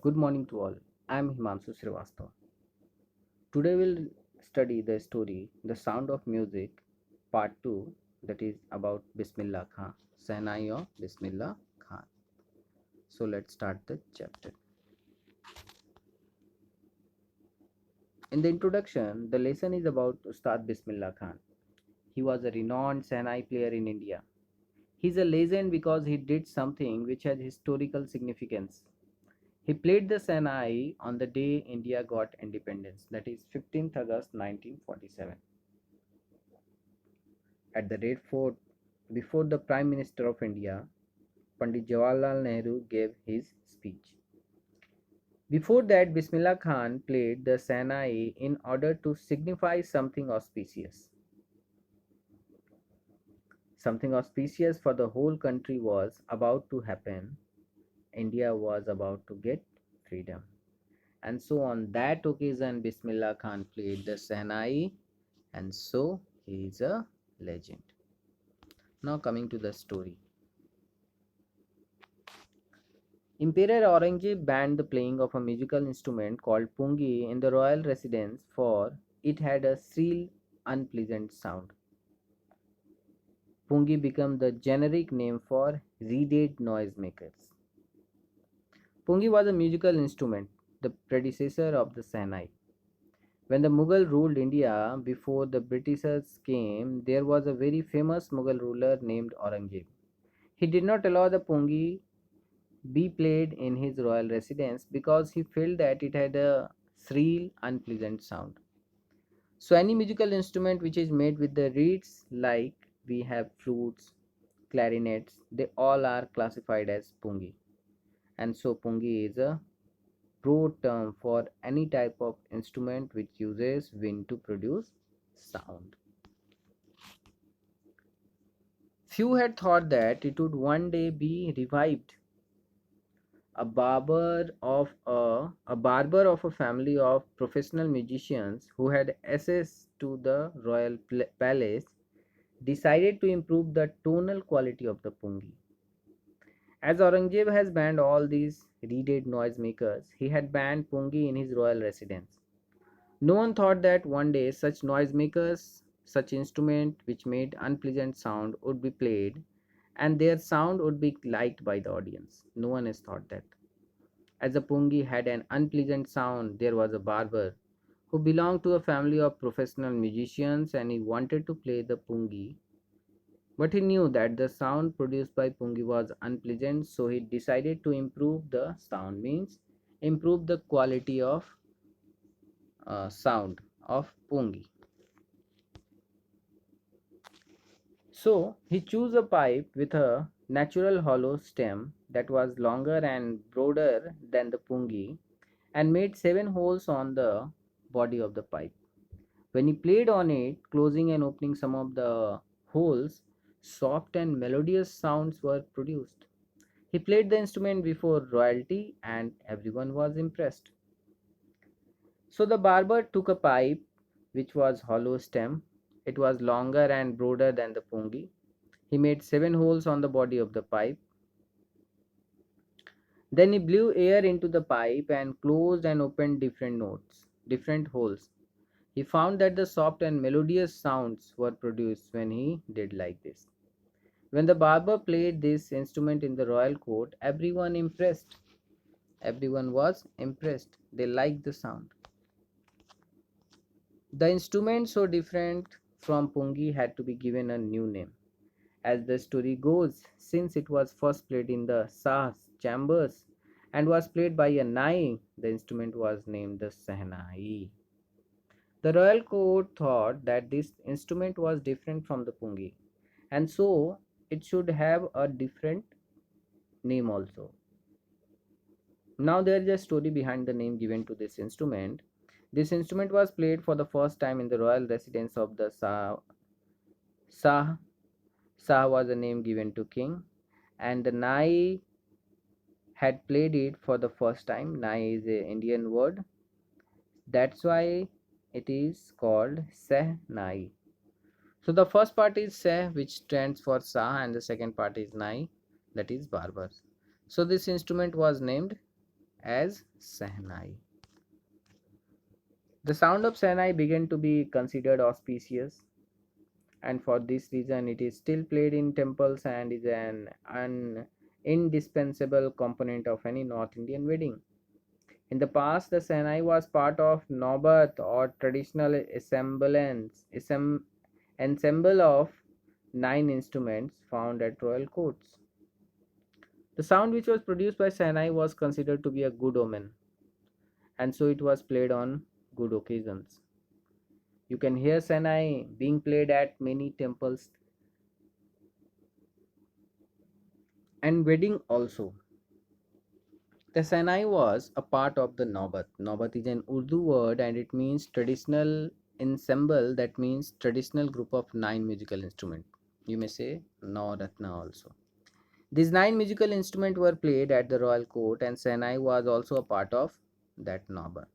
Good morning to all. I am Himanshu Srivastava. Today we'll study the story The Sound of Music Part 2, that is about Bismillah Khan, Sahnai of Bismillah Khan. So let's start the chapter. In the introduction, the lesson is about Ustad Bismillah Khan. He was a renowned Sahnai player in India. He's a legend because he did something which has historical significance. He played the Sahnai on the day India got independence, that is 15th August 1947, at the Red Fort before the Prime Minister of India, Pandit Jawaharlal Nehru, gave his speech. Before that, Bismillah Khan played the Sahnai in order to signify something auspicious. Something auspicious for the whole country was about to happen. India was about to get freedom. And so on that occasion, Bismillah Khan played the Sahnai, and so he is a legend. Now coming to the story. Emperor Aurangzeb banned the playing of a musical instrument called pungi in the royal residence, for it had a shrill, unpleasant sound. Pungi became the generic name for reeded noisemakers. Pungi was a musical instrument, the predecessor of the Sahnai. When the Mughal ruled India before the Britishers came, there was a very famous Mughal ruler named Aurangzeb. He did not allow the pungi be played in his royal residence because he felt that it had a shrill, unpleasant sound. So, any musical instrument which is made with the reeds, like we have flutes, clarinets, they all are classified as pungi. And so, pungi is a broad term for any type of instrument which uses wind to produce sound. Few had thought that it would one day be revived. A barber of a family of professional musicians who had access to the royal palace decided to improve the tonal quality of the pungi. As Aurangzeb has banned all these reeded noisemakers, he had banned pungi in his royal residence. No one thought that one day such noisemakers, such instrument which made unpleasant sound, would be played and their sound would be liked by the audience. No one has thought that. As the pungi had an unpleasant sound, there was a barber who belonged to a family of professional musicians, and he wanted to play the pungi. But he knew that the sound produced by pungi was unpleasant, so he decided to improve the sound, means improve the quality of sound of pungi. So he chose a pipe with a natural hollow stem that was longer and broader than the pungi, and made 7 holes on the body of the pipe. When he played on it, closing and opening some of the holes, soft and melodious sounds were produced. He played the instrument before royalty, and everyone was impressed. So the barber took a pipe which was hollow stem. It was longer and broader than the pungi. He made 7 holes on the body of the pipe. Then he blew air into the pipe and closed and opened different holes. He found that the soft and melodious sounds were produced when he did like this. When the barber played this instrument in the royal court, everyone was impressed. They liked the sound. The instrument, so different from pungi, had to be given a new name. As the story goes, since it was first played in the Shah's chambers and was played by a nai, the instrument was named the Sahnai. The royal court thought that this instrument was different from the pungi, and so it should have a different name also. Now there is a story behind the name given to this instrument. This instrument was played for the first time in the royal residence of the Shah. Shah was a name given to king, and the nai had played it for the first time. Nai is a Indian word. That's why it is called Sahnai. So the first part is Seh, which stands for Shah, and the second part is Nai, that is barber. So this instrument was named as Sehnai. The sound of Sehnai began to be considered auspicious, and for this reason, it is still played in temples and is an indispensable component of any North Indian wedding. In the past, the Sehnai was part of Naubat or traditional ensemble of 9 instruments found at royal courts. The sound which was produced by Sehnai was considered to be a good omen, and so it was played on good occasions. You can hear Sehnai being played at many temples and wedding also. The Sehnai was a part of the Naubat. Naubat is an Urdu word and it means traditional ensemble, that means traditional group of 9 musical instruments. You may say Navaratna also. These 9 musical instruments were played at the royal court and Sehnai was also a part of that Naubat.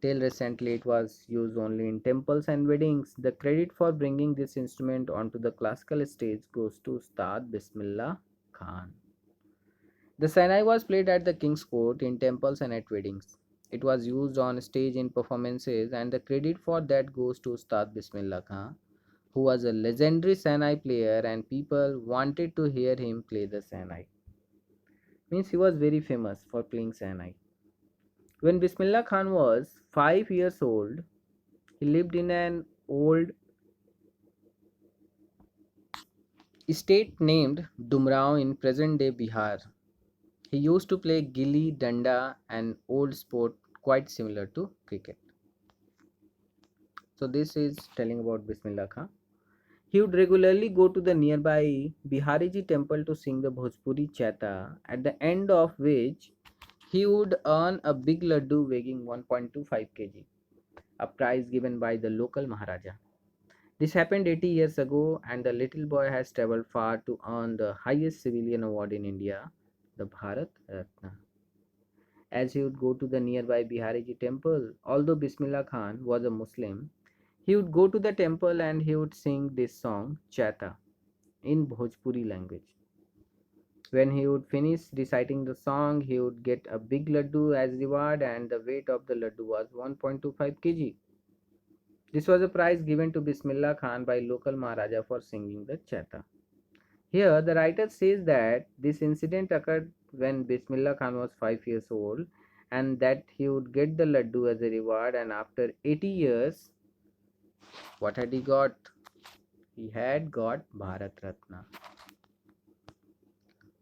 Till recently, it was used only in temples and weddings. The credit for bringing this instrument onto the classical stage goes to Ustad Bismillah Khan. The Sehnai was played at the king's court, in temples, and at weddings. It was used on stage in performances, and the credit for that goes to Ustad Bismillah Khan, who was a legendary Sehnai player, and people wanted to hear him play the Sehnai. Means he was very famous for playing Sehnai. When Bismillah Khan was 5 years old, he lived in an old estate named Dumrao in present day Bihar. He used to play gilli danda, an old sport quite similar to cricket. So this is telling about Bismillah Khan. He would regularly go to the nearby Bihariji temple to sing the Bhojpuri Chaita, at the end of which he would earn a big laddu weighing 1.25 kg, a prize given by the local Maharaja. This happened 80 years ago, and the little boy has traveled far to earn the highest civilian award in India, the Bharat Ratna. As he would go to the nearby Bihariji temple, although Bismillah Khan was a Muslim, he would go to the temple and he would sing this song, Chaita, in Bhojpuri language. When he would finish reciting the song, he would get a big laddu as reward, and the weight of the laddu was 1.25 kg. This was a prize given to Bismillah Khan by local Maharaja for singing the Chaita. Here, the writer says that this incident occurred when Bismillah Khan was 5 years old and that he would get the laddu as a reward, and after 80 years, what had he got? He had got Bharat Ratna.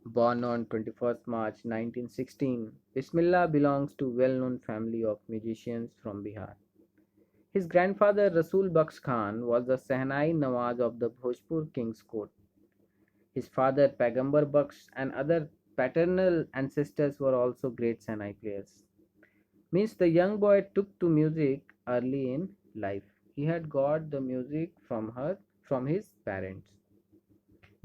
Born on 21st March 1916, Bismillah belongs to well-known family of musicians from Bihar. His grandfather Rasul Baksh Khan was the Sehnai Nawaz of the Bhojpur King's Court. His father Pagambar Baksh and other paternal ancestors were also great Sehnai players. Means the young boy took to music early in life. He had got the music from his parents.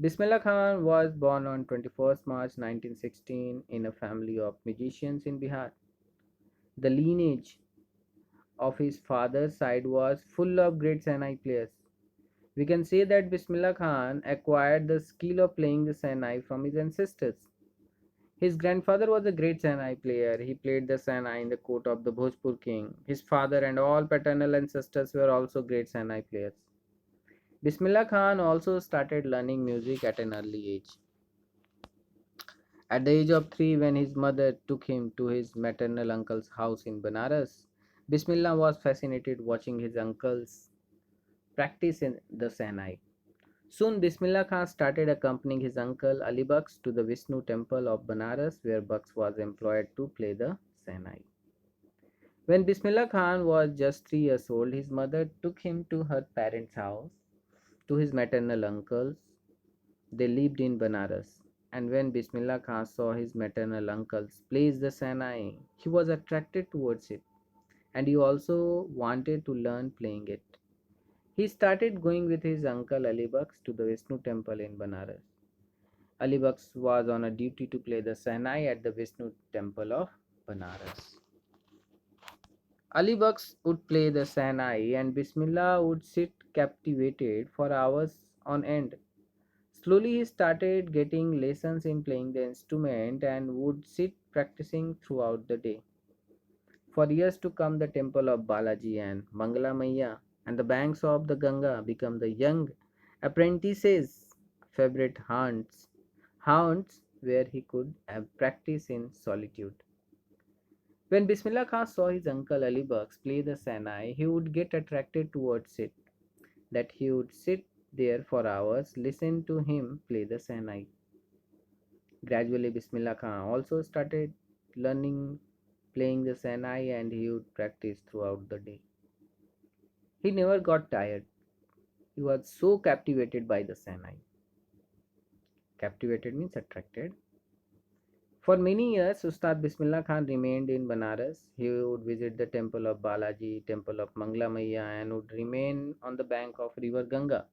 Bismillah Khan was born on 21st March 1916 in a family of musicians in Bihar. The lineage of his father's side was full of great Sehnai players. We can say that Bismillah Khan acquired the skill of playing the Sehnai from his ancestors. His grandfather was a great Sehnai player. He played the Sehnai in the court of the Bhojpur king. His father and all paternal ancestors were also great Sehnai players. Bismillah Khan also started learning music at an early age. At the age of 3, when his mother took him to his maternal uncle's house in Banaras, Bismillah was fascinated watching his uncles practice in the Sehnai. Soon Bismillah Khan started accompanying his uncle Ali Baksh to the Vishnu temple of Banaras, where Baksh was employed to play the Sehnai. When Bismillah Khan was just 3 years old, his mother took him to her parents' house, to his maternal uncles. They lived in Banaras. And when Bismillah Khan saw his maternal uncles play the Sehnai, he was attracted towards it, and he also wanted to learn playing it. He started going with his uncle Ali Baksh to the Vishnu temple in Banaras. Ali Baksh was on a duty to play the Sehnai at the Vishnu temple of Banaras. Ali Baksh would play the Sehnai and Bismillah would sit captivated for hours on end. Slowly, he started getting lessons in playing the instrument and would sit practicing throughout the day. For years to come, the temple of Balaji and Mangala Maya and the banks of the Ganga become the young apprentice's favorite haunts where he could have practice in solitude. When Bismillah Khan saw his uncle Ali Bux play the Sanai, he would get attracted towards it, that he would sit there for hours, listen to him play the Sanai. Gradually, Bismillah Khan also started learning playing the Sanai and he would practice throughout the day. He never got tired. He was so captivated by the Sanai. Captivated means attracted. For many years, Ustad Bismillah Khan remained in Banaras. He would visit the temple of Balaji, temple of Mangla Maya, and would remain on the bank of river Ganga,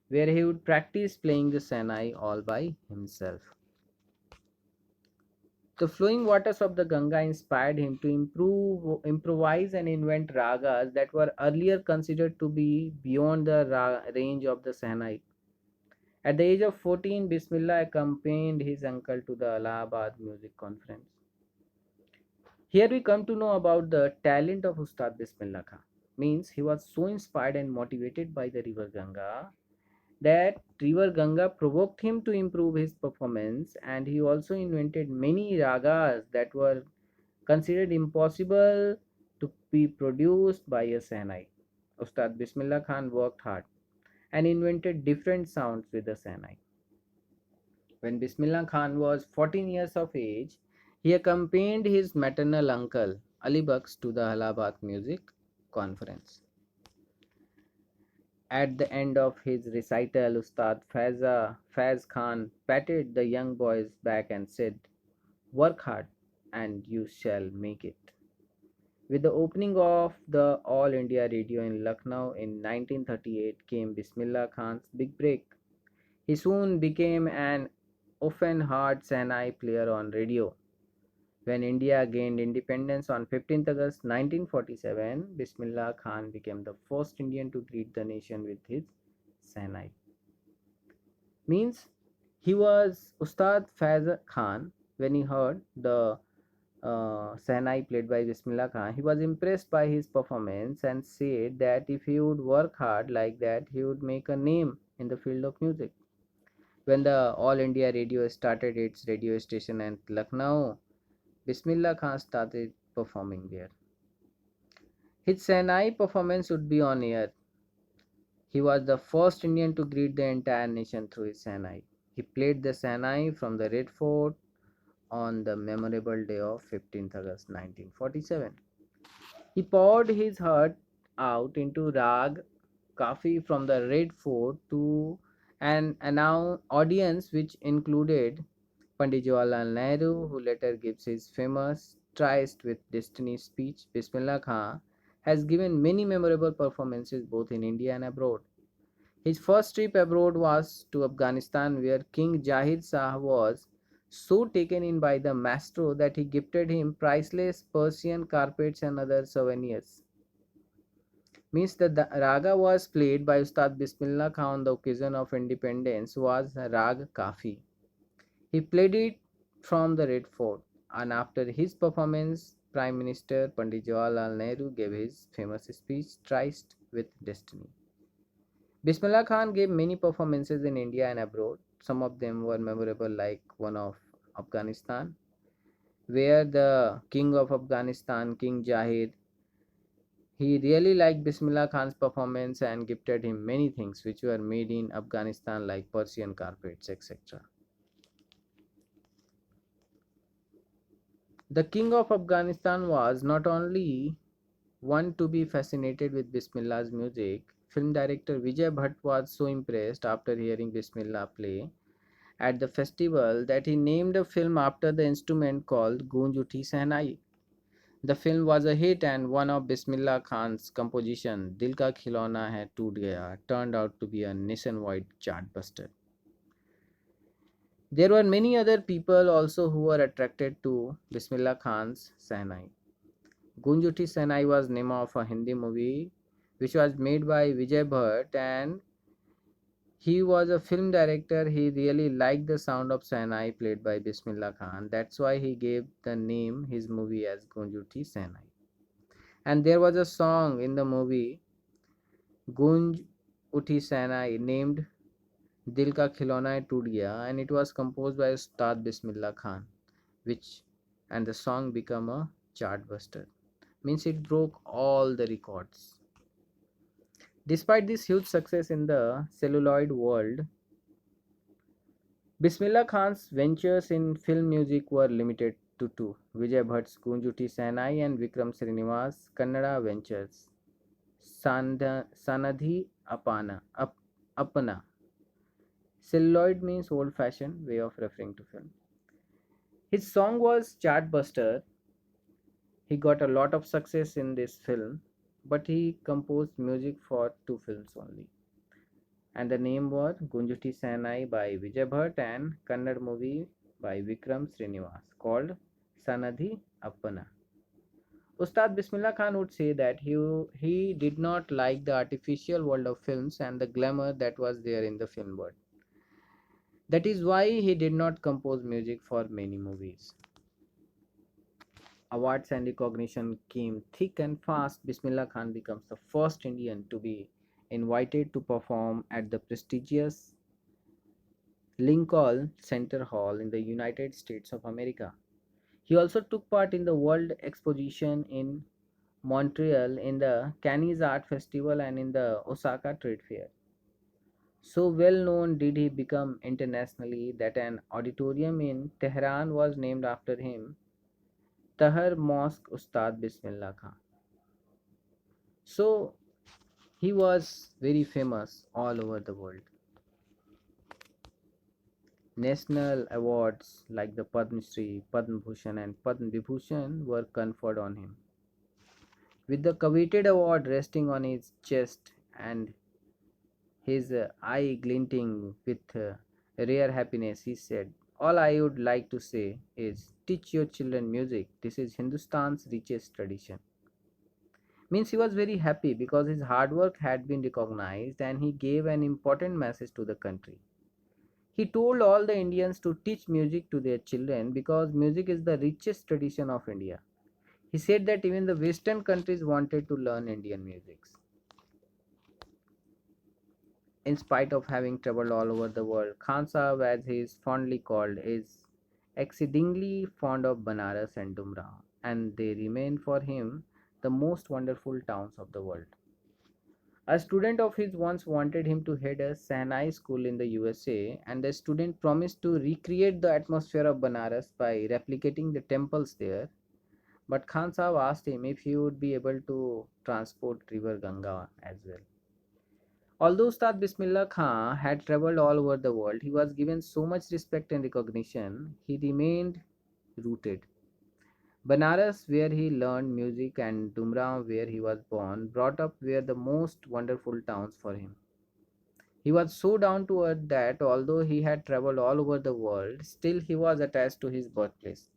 where he would practice playing the Sanai all by himself. The flowing waters of the Ganga inspired him to improvise and invent ragas that were earlier considered to be beyond the range of the Sahanai. At the age of 14, Bismillah accompanied his uncle to the Allahabad Music Conference. Here we come to know about the talent of Ustad Bismillah Khan. Means he was so inspired and motivated by the river Ganga that river Ganga provoked him to improve his performance, and he also invented many ragas that were considered impossible to be produced by a Sahanai. Ustad Bismillah Khan worked hard and invented different sounds with the Sahanai. When Bismillah Khan was 14 years of age, he accompanied his maternal uncle Ali Bux to the Allahabad Music Conference. At the end of his recital, Ustad Faiz Khan patted the young boy's back and said, "Work hard and you shall make it." With the opening of the All India Radio in Lucknow in 1938 came Bismillah Khan's big break. He soon became an often heard Sahnai player on radio. When India gained independence on 15th August 1947, Bismillah Khan became the first Indian to greet the nation with his Sahnai. Means he was Ustad Faiz Khan. When he heard the Sahnai played by Bismillah Khan, he was impressed by his performance and said that if he would work hard like that, he would make a name in the field of music. When the All India Radio started its radio station at Lucknow, Bismillah Khan started performing there. His Sahnai performance would be on air. He was the first Indian to greet the entire nation through his Sahnai. He played the Sahnai from the Red Fort on the memorable day of 15th August 1947. He poured his heart out into Rag Kafi from the Red Fort to an audience which included Pandit Jawaharlal Nehru, who later gives his famous Tryst with Destiny speech. Bismillah Khan has given many memorable performances both in India and abroad. His first trip abroad was to Afghanistan, where King Jahir Shah was so taken in by the maestro that he gifted him priceless Persian carpets and other souvenirs. Means that the raga was played by Ustad Bismillah Khan on the occasion of independence was Rag Kafi. He played it from the Red Fort, and after his performance, Prime Minister Pandit Jawaharlal Nehru gave his famous speech Tryst with Destiny. Bismillah Khan gave many performances in India and abroad. Some of them were memorable, like one of Afghanistan, where the king of Afghanistan, King Jahir, he really liked Bismillah Khan's performance and gifted him many things which were made in Afghanistan, like Persian carpets, etc. The king of Afghanistan was not only one to be fascinated with Bismillah's music. Film director Vijay Bhatt was so impressed after hearing Bismillah play at the festival that he named a film after the instrument called Goonj Uthi Sehnai. The film was a hit, and one of Bismillah Khan's composition, Dil Ka Khilona Hai Toot Gaya, turned out to be a nationwide chartbuster. There were many other people also who were attracted to Bismillah Khan's Sehnai. Goonj Uthi Sehnai was name of a Hindi movie which was made by Vijay Bhatt, and He was a film director. He really liked the sound of Sahnai played by Bismillah Khan. That's why he gave the name his movie as Gunj Uthi Sahnai. And there was a song in the movie Gunj Uthi Sahnai named Dil Ka Khilona Hai Toot Gaya, and it was composed by Ustad Bismillah Khan, which and the song became a chartbuster. Means it broke all the records. Despite this huge success in the celluloid world, Bismillah Khan's ventures in film music were limited to two: Vijay Bhatt's Gunjuti Sainai and Vikram Srinivas' Kannada ventures, Sanadhi Apana. Celluloid means old fashioned way of referring to film. His song was chartbuster. He got a lot of success in this film, but he composed music for two films only. And the name was Gunjuti Sainai by Vijay Bhatt and Kannada movie by Vikram Srinivas called Sanadhi Appana. Ustad Bismillah Khan would say that he did not like the artificial world of films and the glamour that was there in the film world. That is why he did not compose music for many movies. Awards and recognition came thick and fast. Bismillah Khan becomes the first Indian to be invited to perform at the prestigious Lincoln Center Hall in the United States of America. He also took part in the World Exposition in Montreal, in the Cannes Art Festival, and in the Osaka Trade Fair. So well known did he become internationally that an auditorium in Tehran was named after him, Tahar Mosque Ustad Bismillah Khan. So he was very famous all over the world. National awards like the Padma Shri, Padma Bhushan, and Padma Vibhushan were conferred on him. With the coveted award resting on his chest and his eye glinting with rare happiness, he said, "All I would like to say is teach your children music. This is Hindustan's richest tradition." Means he was very happy because his hard work had been recognized and he gave an important message to the country. He told all the Indians to teach music to their children because music is the richest tradition of India. He said that even the Western countries wanted to learn Indian music. In spite of having traveled all over the world, Khan Sahib, as he is fondly called, is exceedingly fond of Banaras and Dumrao, and they remain for him the most wonderful towns of the world. A student of his once wanted him to head a Sahnai school in the USA, and the student promised to recreate the atmosphere of Banaras by replicating the temples there. But Khan Sahib asked him if he would be able to transport river Ganga as well. Although Ustad Bismillah Khan had traveled all over the world, he was given so much respect and recognition, he remained rooted. Banaras, where he learned music, and Dumraon, where he was born, brought up, were the most wonderful towns for him. He was so down to earth that although he had traveled all over the world, still he was attached to his birthplace.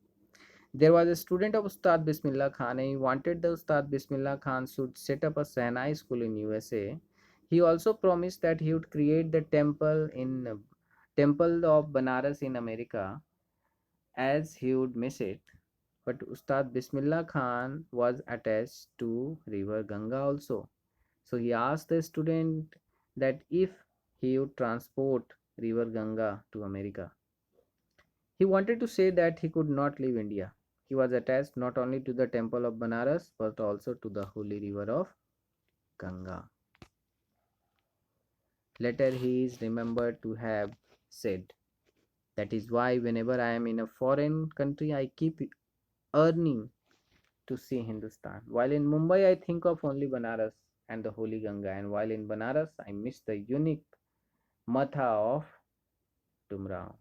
There was a student of Ustad Bismillah Khan and he wanted the Ustad Bismillah Khan should set up a Sahnai school in USA. He also promised that he would create the temple of Banaras in America as he would miss it. But Ustad Bismillah Khan was attached to river Ganga also. So he asked the student that if he would transport river Ganga to America. He wanted to say that he could not leave India. He was attached not only to the temple of Banaras but also to the holy river of Ganga. Later he is remembered to have said, "That is why whenever I am in a foreign country, I keep yearning to see Hindustan. While in Mumbai, I think of only Banaras and the holy Ganga, and while in Banaras, I miss the unique Matha of Tumrao."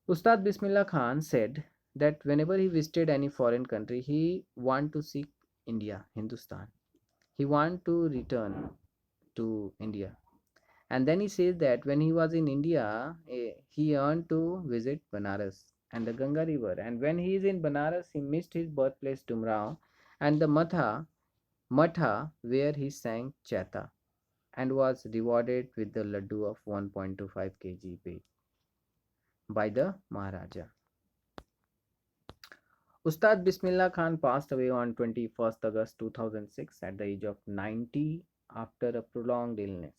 Ustad Bismillah Khan said that whenever he visited any foreign country, he want to see India, Hindustan. He want to return to India. And then he says that when he was in India, he yearned to visit Banaras and the Ganga River. And when he is in Banaras, he missed his birthplace Tumrao and the Matha where he sang Chaita. and was rewarded with the laddu of 1.25 kg weight by the Maharaja. Ustad Bismillah Khan passed away on 21st August 2006 at the age of 90 after a prolonged illness.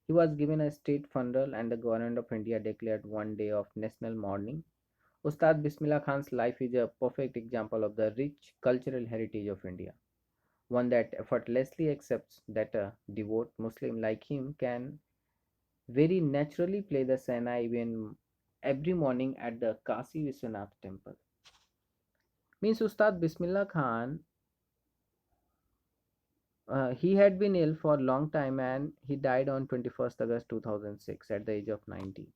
He was given a state funeral and the government of India declared one day of national mourning. Ustad Bismillah Khan's life is a perfect example of the rich cultural heritage of India, one that effortlessly accepts that a devout Muslim like him can very naturally play the Sena even every morning at the Kasi Vishwanath temple. Means Ustad Bismillah Khan, he had been ill for a long time and he died on 21st August 2006 at the age of 90.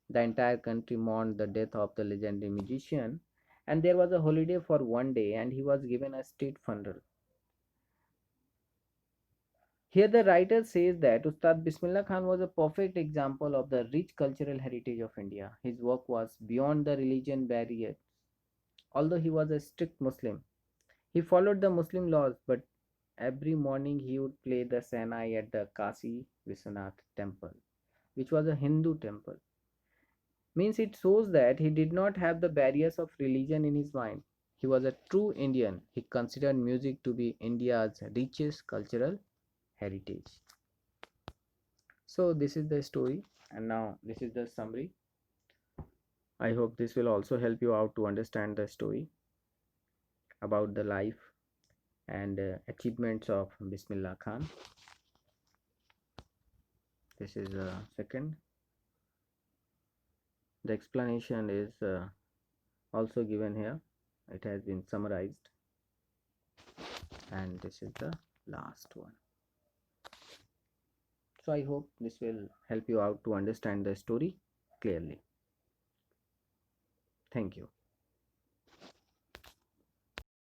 The entire country mourned the death of the legendary musician, and there was a holiday for one day and he was given a state funeral. Here the writer says that Ustad Bismillah Khan was a perfect example of the rich cultural heritage of India. His work was beyond the religion barrier. Although he was a strict Muslim, he followed the Muslim laws, but every morning he would play the Sahnai at the Kasi Vishwanath temple, which was a Hindu temple. Means it shows that he did not have the barriers of religion in his mind. He was a true Indian. He considered music to be India's richest cultural heritage. So this is the story, and now this is the summary. I hope this will also help you out to understand the story about the life and achievements of Bismillah Khan. This is second. The explanation is also given here. It has been summarized, and this is the last one. So I hope this will help you out to understand the story clearly. Thank you.